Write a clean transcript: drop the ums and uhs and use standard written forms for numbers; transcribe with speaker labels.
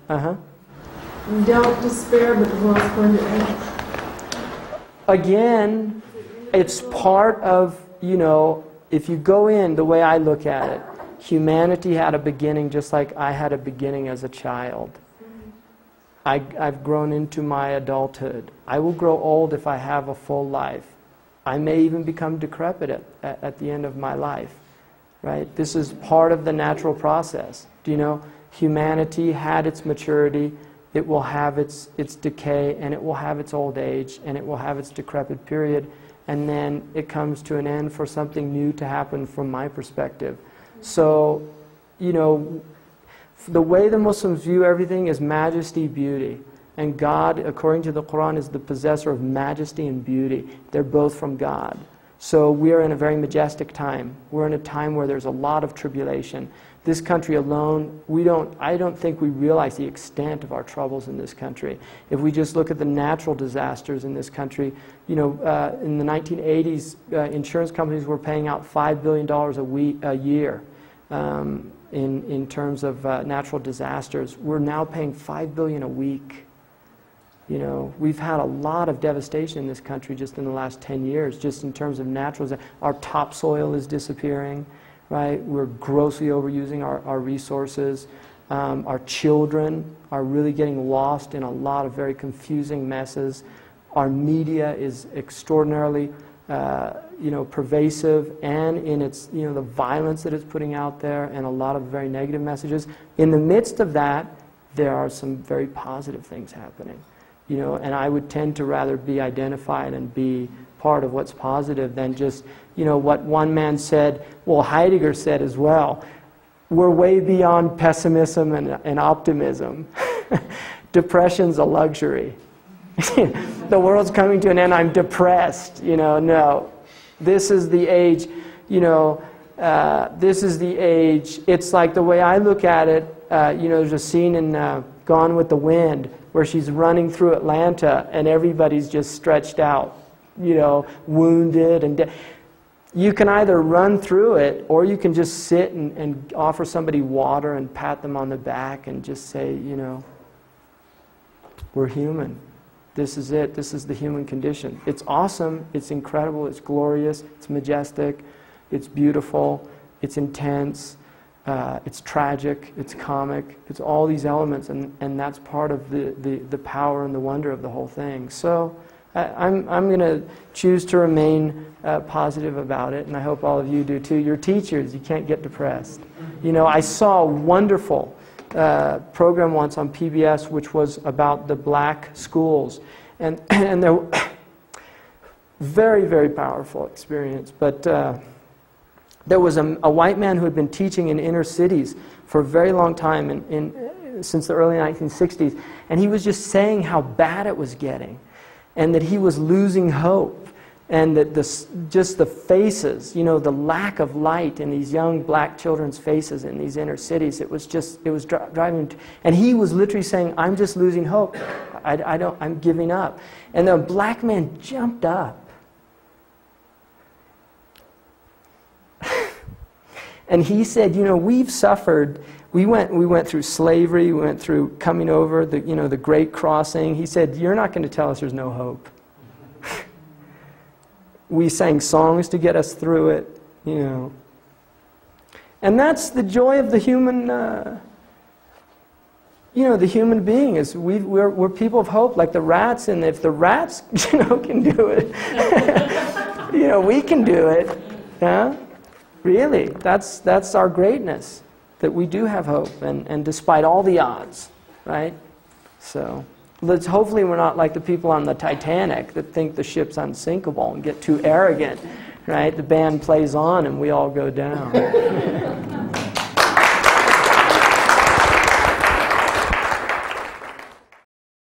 Speaker 1: Don't despair, but the world's going to end.
Speaker 2: Again, it's part of, you know, if you go in, the way I look at it, humanity had a beginning just like I had a beginning as a child. I've grown into my adulthood. I will grow old if I have a full life. I may even become decrepit at the end of my life. Right? This is part of the natural process. Do you know? Humanity had its maturity, it will have its decay, and it will have its old age, and it will have its decrepit period, and then it comes to an end for something new to happen from my perspective. So, you know, the way the Muslims view everything is majesty, beauty. And God, according to the Koran, is the possessor of majesty and beauty. They're both from God. So we are in a very majestic time. We're in a time where there's a lot of tribulation. This country alone, I don't think we realize the extent of our troubles in this country. If we just look at the natural disasters in this country, you know, in the 1980s, insurance companies were paying out $5 billion a year in terms of natural disasters. We're now paying $5 billion a week. You know, we've had a lot of devastation in this country just in the last 10 years, just in terms of natural. Our topsoil is disappearing, right? We're grossly overusing our resources. Our children are really getting lost in a lot of very confusing messes. Our media is extraordinarily, you know, pervasive, and in its, you know, the violence that it's putting out there, and a lot of very negative messages. In the midst of that, there are some very positive things happening. You know, and I would tend to rather be identified and be part of what's positive than just, you know, what one man said, well, Heidegger said as well, we're way beyond pessimism and optimism. Depression's a luxury. The world's coming to an end, I'm depressed, you know, no. This is the age, you know, this is the age, it's like the way I look at it, you know, there's a scene in Gone with the Wind, where she's running through Atlanta and everybody's just stretched out, you know, wounded and you can either run through it or you can just sit and offer somebody water and pat them on the back and just say, you know, we're human. This is it. This is the human condition. It's awesome. It's incredible. It's glorious. It's majestic. It's beautiful. It's intense. It's tragic, it's comic, it's all these elements, and that's part of the power and the wonder of the whole thing. So I'm going to choose to remain positive about it, and I hope all of you do too. You're teachers, you can't get depressed. You know, I saw a wonderful program once on PBS which was about the black schools, and they're very, very powerful experience, but there was a white man who had been teaching in inner cities for a very long time, since the early 1960s, and he was just saying how bad it was getting, and that he was losing hope, and that just the faces, you know, the lack of light in these young black children's faces in these inner cities, it was driving him, and he was literally saying, I'm just losing hope, I'm giving up. And the black man jumped up. And he said, you know, we've suffered. We went through slavery. We went through coming over the Great Crossing. He said, you're not going to tell us there's no hope. We sang songs to get us through it, you know. And that's the joy of the human, you know, the human being is we're people of hope, like the rats. And if the rats, you know, can do it, you know, we can do it, yeah. Really, that's our greatness, that we do have hope, and despite all the odds, right? So, hopefully we're not like the people on the Titanic that think the ship's unsinkable and get too arrogant, right? The band plays on and we all go down.